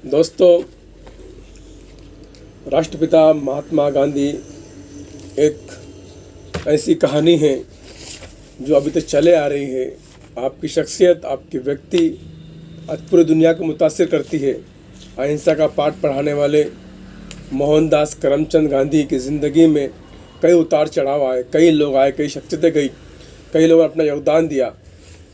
दोस्तों, राष्ट्रपिता महात्मा गांधी एक ऐसी कहानी है जो अभी तक चले आ रही है। आपकी शख्सियत, आपकी व्यक्ति आज पूरी दुनिया को मुतासिर करती है। अहिंसा का पाठ पढ़ाने वाले मोहनदास करमचंद गांधी की ज़िंदगी में कई उतार चढ़ाव आए, कई लोग आए, कई शख्सियतें गई, कई लोगों ने अपना योगदान दिया।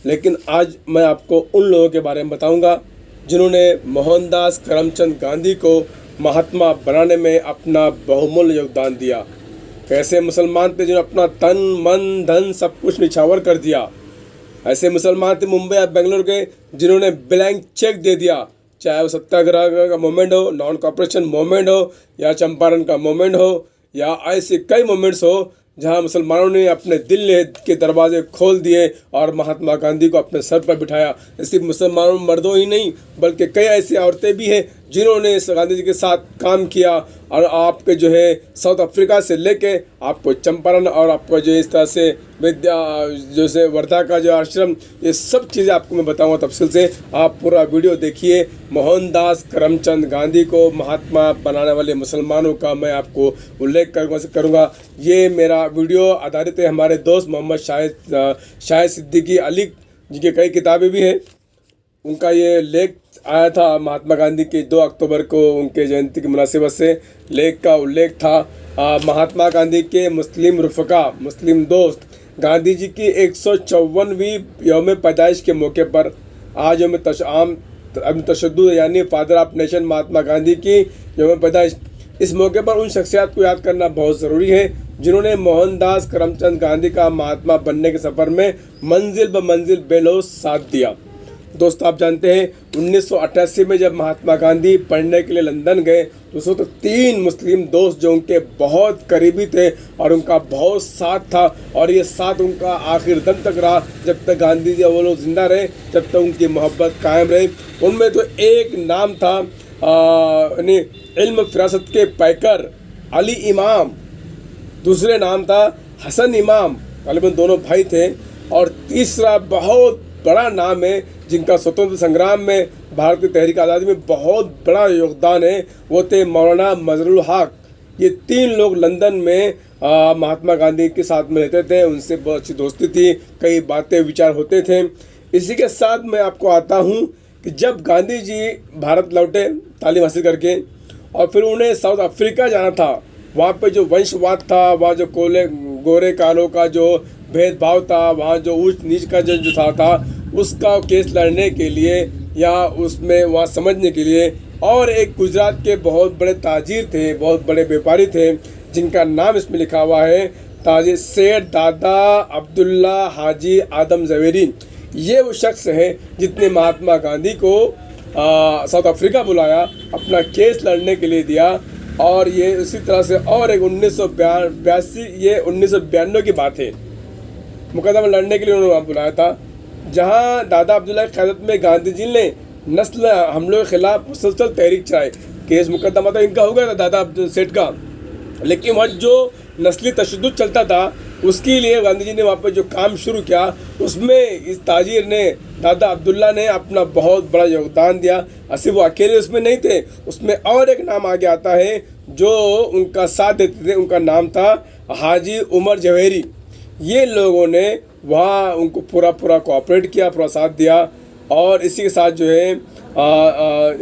लेकिन आज मैं आपको उन लोगों के बारे में बताऊंगा जिन्होंने मोहनदास करमचंद गांधी को महात्मा बनाने में अपना बहुमूल्य योगदान दिया। कैसे मुसलमान थे जिन्होंने अपना तन मन धन सब कुछ निछावर कर दिया। ऐसे मुसलमान थे मुंबई या बेंगलोर के जिन्होंने ब्लैंक चेक दे दिया, चाहे वो सत्याग्रह का मूवमेंट हो, नॉन कॉपरेशन मूवमेंट हो, या चंपारण का मूवमेंट हो, या ऐसे कई मूवमेंट्स हो जहां मुसलमानों ने अपने दिल के दरवाजे खोल दिए और महात्मा गांधी को अपने सर पर बिठाया। सिर्फ मुसलमानों मर्दों ही नहीं बल्कि कई ऐसी औरतें भी हैं जिन्होंने इस गांधी जी के साथ काम किया। और आपके जो है साउथ अफ्रीका से लेके आपको चंपारण और आपको जो इस तरह से विद्या जैसे वर्धा का जो आश्रम, ये सब चीज़ें आपको मैं बताऊंगा तफसील से। आप पूरा वीडियो देखिए। मोहनदास करमचंद गांधी को महात्मा बनाने वाले मुसलमानों का मैं आपको उल्लेख करूँगा। ये मेरा वीडियो आधारित है हमारे दोस्त मोहम्मद शाहिद सिद्दीकी अली जी की कई किताबें भी हैं। उनका ये लेख आया था महात्मा गांधी के 2 अक्टूबर को उनके जयंती की मुनासिबत से। लेख का उल्लेख था महात्मा गांधी के मुस्लिम रुफ़का, मुस्लिम दोस्त गांधी जी की 154वीं यौम पैदाइश के मौके पर आज यौम तशद्दुद यानी father of nation Mahatma Gandhi की यौम पैदाइश, इस मौके पर उन शख्सियत को याद करना बहुत ज़रूरी है जिन्होंने मोहनदास करमचंद गांधी का महात्मा बनने के सफ़र में मंजिल ब मंजिल बेलौस साथ दिया। दोस्तों, आप जानते हैं 1988 में जब महात्मा गांधी पढ़ने के लिए लंदन गए तो उस वक्त 3 मुस्लिम दोस्त जो उनके बहुत करीबी थे और उनका बहुत साथ था, और ये साथ उनका आखिर दम तक रहा। जब तक गांधी जी वो लोग जिंदा रहे जब तक उनकी मोहब्बत कायम रही। उनमें तो एक नाम था इल्म फिरासत के पैकर अली इमाम, दूसरे नाम था हसन इमाम, गालिबन दोनों भाई थे, और तीसरा बहुत बड़ा नाम है जिनका स्वतंत्र संग्राम में भारत की तहरीक आज़ादी में बहुत बड़ा योगदान है, वो थे मौलाना मजरुल हक। ये 3 लोग लंदन में महात्मा गांधी के साथ में रहते थे, उनसे बहुत अच्छी दोस्ती थी, कई बातें विचार होते थे। इसी के साथ मैं आपको आता हूँ कि जब गांधी जी भारत लौटे तालीम हासिल करके और फिर उन्हें साउथ अफ्रीका जाना था, वहाँ पे जो वंशवाद था, वहाँ जो गोरे कालों का जो भेदभाव था, वहाँ जो ऊंच नीच का जो था उसका केस लड़ने के लिए या उसमें वहाँ समझने के लिए, और एक गुजरात के बहुत बड़े ताजिर थे, बहुत बड़े व्यापारी थे जिनका नाम इसमें लिखा हुआ है ताजिर सेठ दादा अब्दुल्ला हाजी आदम ज़वेरी। ये वो शख्स हैं जितने महात्मा गांधी को साउथ अफ्रीका बुलाया, अपना केस लड़ने के लिए दिया। और ये उसी तरह से और एक 1982 ये 1992 की बात है, मुकदमा लड़ने के लिए उन्होंने बुलाया था, जहां दादा अब्दुल्ला की क़यादत में गांधी जी ने नस्ल हमलों के खिलाफ मुसलसल तहरीक चलाई। केस मुकदमा तो इनका हो गया था दादा सेठ का, लेकिन वहाँ जो नस्ली तशद्दुद चलता था उसके लिए गांधी जी ने वहाँ पर जो काम शुरू किया उसमें इस ताजिर ने, दादा अब्दुल्ला ने अपना बहुत बड़ा योगदान दिया। सिर्फ वो अकेले उसमें नहीं थे, उसमें और एक नाम आगे आता है जो उनका साथ देते थे, उनका नाम था हाजी उमर जवेरी। ये लोगों ने वहाँ उनको पूरा कोऑपरेट किया, पूरा साथ दिया। और इसी के साथ जो है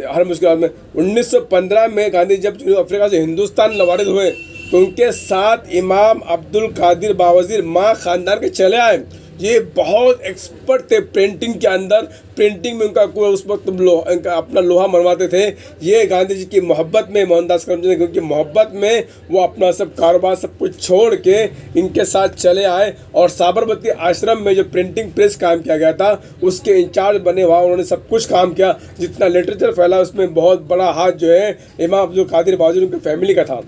हर मुश्किल में 1915 में गांधी जब जनूब अफ्रीका से हिंदुस्तान लवारिद हुए तो उनके साथ इमाम अब्दुल कादिर बावजीर माँ ख़ानदान के चले आए। ये बहुत एक्सपर्ट थे प्रिंटिंग के अंदर, प्रिंटिंग में उनका कोई उस वक्त इनका अपना लोहा मनवाते थे। ये गांधी जी की मोहब्बत में, मोहनदास करमचंद की मोहब्बत में वो अपना सब कारोबार सब कुछ छोड़ के इनके साथ चले आए और साबरमती आश्रम में जो प्रिंटिंग प्रेस काम किया गया था उसके इंचार्ज बने। वहाँ उन्होंने सब कुछ काम किया, जितना लिटरेचर फैला उसमें बहुत बड़ा हाथ जो है इमाम अब्दुल कादिर बावजीर उनकी फैमिली का था।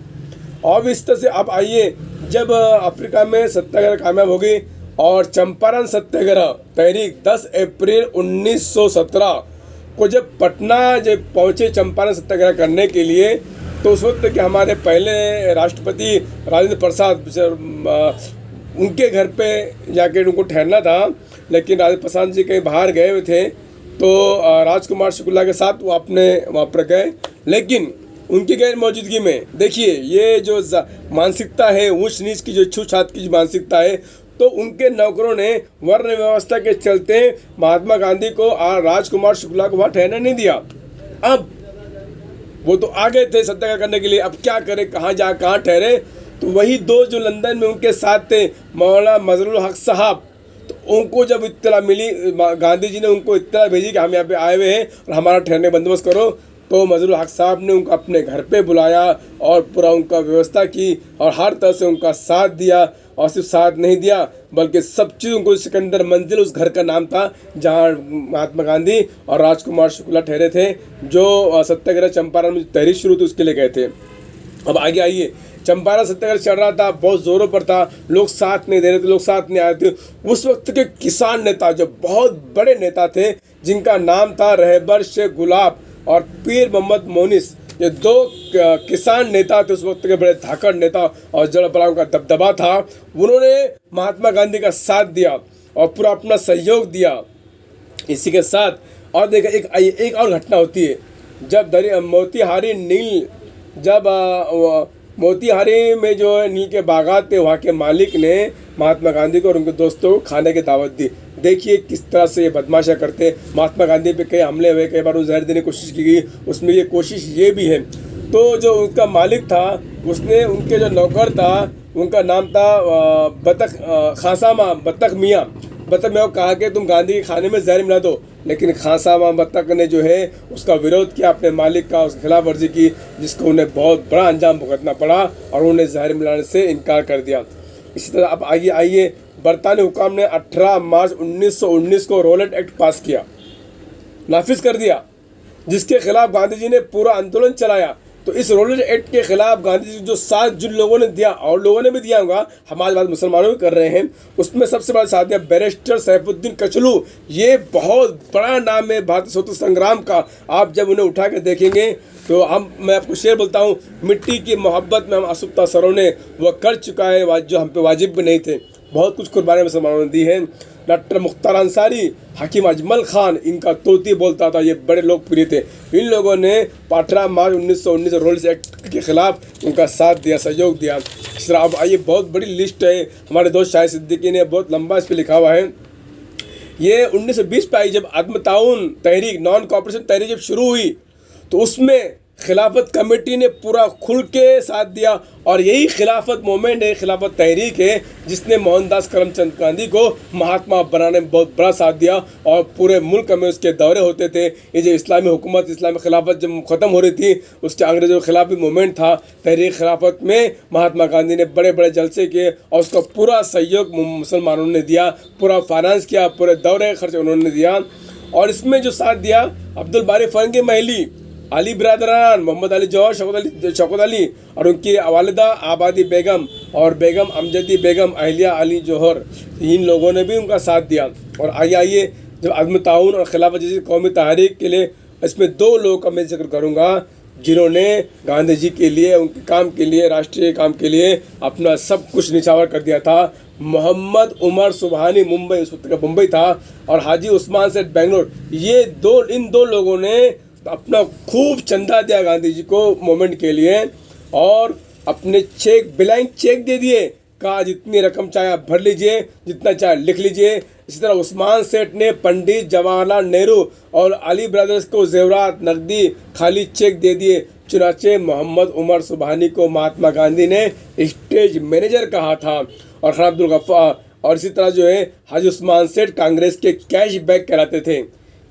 और इस तरह से आप आइए, जब अफ्रीका में सत्याग्रह कामयाब हो गई और चंपारण सत्याग्रह तहरीक 10 अप्रैल 1917 को जब पटना जब पहुँचे चंपारण सत्याग्रह करने के लिए, तो उस वक्त के हमारे पहले राष्ट्रपति राजेंद्र प्रसाद उनके घर पे जाके उनको ठहरना था, लेकिन राजेंद्र प्रसाद जी कहीं बाहर गए हुए थे तो राजकुमार शुक्ला के साथ वो अपने वहाँ पर गए, लेकिन उनकी गैर मौजूदगी में देखिए ये जो मानसिकता है, ऊंच नीच की जो छूछात की जो मानसिकता है, तो उनके नौकरों ने वर्ण व्यवस्था के चलते महात्मा गांधी को राजकुमार शुक्ला को वहाँ ठहरने नहीं दिया। अब वो तो आ गए थे सत्याग्रह करने के लिए, अब क्या करें, कहाँ ठहरे। तो वही दो जो लंदन में उनके साथ थे, मौलाना मजरुल हक साहब, तो उनको जब इत्तला मिली, गांधी जी ने उनको इत्तला भेजी कि हम यहाँ पे आए हुए हैं और हमारा ठहरने का बंदोबस्त करो, तो मजरुल हक साहब ने उनको अपने घर पे बुलाया और पूरा उनका व्यवस्था की और हर तरह से उनका साथ दिया। और सिर्फ साथ नहीं दिया बल्कि सब चीज़ उनको, सिकंदर मंजिल उस घर का नाम था जहाँ महात्मा गांधी और राजकुमार शुक्ला ठहरे थे, जो सत्याग्रह चंपारण में तहरीक शुरू थी उसके लिए गए थे। अब आगे आइए, चंपारण सत्याग्रह चल रहा था, बहुत जोरों पर था, लोग साथ नहीं दे रहे थे, लोग साथ नहीं आए थे। उस वक्त के किसान नेता जो बहुत बड़े नेता थे, जिनका नाम था रहबर शेख गुलाब और पीर मोहम्मद मोनिस, ये दो किसान नेता थे उस वक्त के, बड़े धाकड़ नेता और जड़ बड़ा उनका दबदबा था। उन्होंने महात्मा गांधी का साथ दिया और पूरा अपना सहयोग दिया। इसी के साथ और देखा एक और घटना होती है, जब मोतीहारी नील, जब मोतीहारी में जो नील के बागात थे, वहाँ के मालिक ने महात्मा गांधी को और उनके दोस्तों को खाने की दावत दी। देखिए किस तरह से ये बदमाशा करते। महात्मा गांधी पे कई हमले हुए, कई बार उन्हें जहर देने की कोशिश की गई, उसमें ये कोशिश ये भी है। तो जो उनका मालिक था, उसने उनके जो नौकर था, उनका नाम था बतख मियाँ को कहा कि तुम गांधी के खाने में जहर मिला दो, लेकिन खासामा बतख ने जो है उसका विरोध किया, अपने मालिक का उसकी खिलाफ वर्जी की, जिसको उन्हें बहुत बड़ा अंजाम भुगतना पड़ा और उन्हें जहर मिलाने से इनकार कर दिया। इसी तरह अब आइए बरतानी हुकाम ने 18 मार्च 1919 को रोलेट एक्ट पास किया, नाफिज कर दिया, जिसके खिलाफ गांधी जी ने पूरा आंदोलन चलाया। तो इस रोलेट एक्ट के खिलाफ गांधी जी जो साथ जिन लोगों ने दिया, और लोगों ने भी दिया होगा, हमारे बात मुसलमानों भी कर रहे हैं, उसमें सबसे बड़ा साथ दिया बैरिस्टर सैफुद्दीन कचलू। ये बहुत बड़ा नाम है भारतीय स्वतंत्रता संग्राम का। आप जब उन्हें उठा कर देखेंगे तो मैं आपको शेर बोलता हूँ, मिट्टी की मोहब्बत में हम आसुफ्ता सरों ने वह कर चुका है जो हम पे वाजिब भी नहीं थे। बहुत कुछ कुर्बानी मुसलमानों ने दी है। डॉक्टर मुख्तार अंसारी, हकीम अजमल खान, इनका तोती बोलता था, ये बड़े लोकप्रिय थे। इन लोगों ने 18 मार्च 1919 रोलेट एक्ट के खिलाफ उनका साथ दिया, सहयोग दिया। इस तरह अब आइए, बहुत बड़ी लिस्ट है, हमारे दोस्त शाहिद सिद्दीकी ने बहुत लंबा इस पर लिखा हुआ है। ये 1920 पे आई, जब आत्म ताउन तहरीक, नॉन कॉपरेशन तहरीक जब शुरू हुई, तो उसमें खिलाफत कमेटी ने पूरा खुल के साथ दिया। और यही खिलाफत मूवमेंट है, खिलाफत तहरीक है, जिसने मोहनदास करमचंद गांधी को महात्मा बनाने में बहुत बड़ा साथ दिया। और पूरे मुल्क में उसके दौरे होते थे। ये जो इस्लामी हुकूमत, इस्लामी खिलाफत जब ख़त्म हो रही थी, उसके अंग्रेज़ों के खिलाफ भी मूवमेंट था। तहरीक खिलाफत में महात्मा गांधी ने बड़े बड़े जलसे किए और उसका पूरा सहयोग मुसलमानों ने दिया, पूरा फाइनेंस किया, पूरे दौरे खर्च उन्होंने दिया। और इसमें जो साथ दिया, अब्दुल बारी फरंगी महली, अली बिरादरान, मोहम्मद अली जौहर, शौकत अली और उनकी वालिदा आबादी बेगम और बेगम अमजदी बेगम अहलिया अली जौहर, इन लोगों ने भी उनका साथ दिया। और आइए जब अदम ताउन और खिलाफत जैसी कौमी तहरीक के लिए, इसमें दो लोगों का मैं जिक्र करूँगा जिन्होंने गांधी जी के लिए, उनके काम के लिए, राष्ट्रीय काम के लिए अपना सब कुछ निछावर कर दिया था। मोहम्मद उमर सुबहानी, मुंबई, उस वक्त का मुंबई था, और हाजी उस्मान सेठ बेंगलोर। इन दो लोगों ने अपना खूब चंदा दिया गांधी जी को मूवमेंट के लिए, और अपने ब्लैंक चेक दे दिए, कहा जितनी रकम चाहे आप भर लीजिए, जितना चाहे लिख लीजिए। इसी तरह उस्मान सेठ ने पंडित जवाहरलाल नेहरू और अली ब्रदर्स को जेवरात, नकदी, खाली चेक दे दिए। चुनाचे मोहम्मद उमर सुबहानी को महात्मा गांधी ने स्टेज मैनेजर कहा था, और खान अब्दुल गफ्फार और इसी तरह जो है हाजी उस्मान सेठ कांग्रेस के कैश बैग कहलाते थे।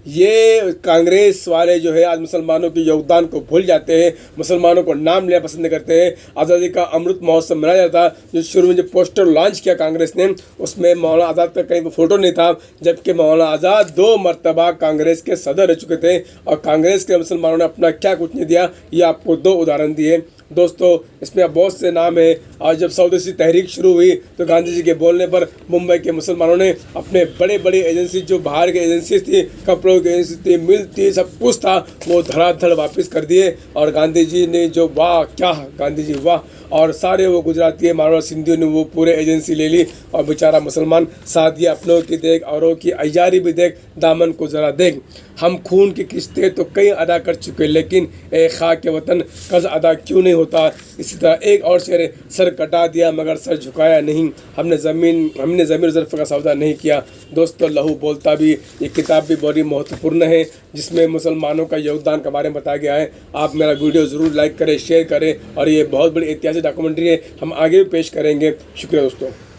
ये कांग्रेस वाले जो है आज मुसलमानों के योगदान को भूल जाते हैं, मुसलमानों को नाम लेना पसंद करते हैं। आज़ादी का अमृत महोत्सव मनाया जाता, जो शुरू में जो पोस्टर लॉन्च किया कांग्रेस ने, उसमें मौलाना आज़ाद का कहीं फोटो नहीं था, जबकि मौलाना आज़ाद 2 मरतबा कांग्रेस के सदर रह चुके थे। और कांग्रेस के मुसलमानों ने अपना क्या कुछ नहीं दिया, ये आपको 2 उदाहरण दिए। दोस्तों इसमें बहुत से नाम है। और जब स्वदेशी तहरीक शुरू हुई तो गांधी जी के बोलने पर मुंबई के मुसलमानों ने अपने बड़े बड़े एजेंसी, जो बाहर की एजेंसी थी, कपड़ों की एजेंसी थी, मिल थी, सब कुछ था, वो धड़ाधड़ वापस कर दिए। और गांधी जी ने जो वाह क्या गांधी जी वाह, और सारे वो गुजराती मारवाड़ सिंधियों ने वो पूरे एजेंसी ले ली। और बेचारा मुसलमान साथ ये अपनों की देख औरों की अयारी भी देख, दामन को ज़रा देख। हम खून की किस्तें तो कई अदा कर चुके, लेकिन ए खाक के वतन कर्ज अदा क्यों नहीं होता। इसी तरह एक और शेर, सर कटा दिया मगर सर झुकाया नहीं, हमने ज़मीर ज़र्फ़ का सौदा नहीं किया। दोस्तों लहू बोलता भी ये किताब भी बड़ी महत्वपूर्ण है, जिसमें मुसलमानों का योगदान के बारे में बताया गया है। आप मेरा वीडियो ज़रूर लाइक करें, शेयर करें, और ये बहुत बड़ी ऐतिहासिक डॉक्यूमेंट्री है, हम आगे भी पेश करेंगे। शुक्रिया दोस्तों।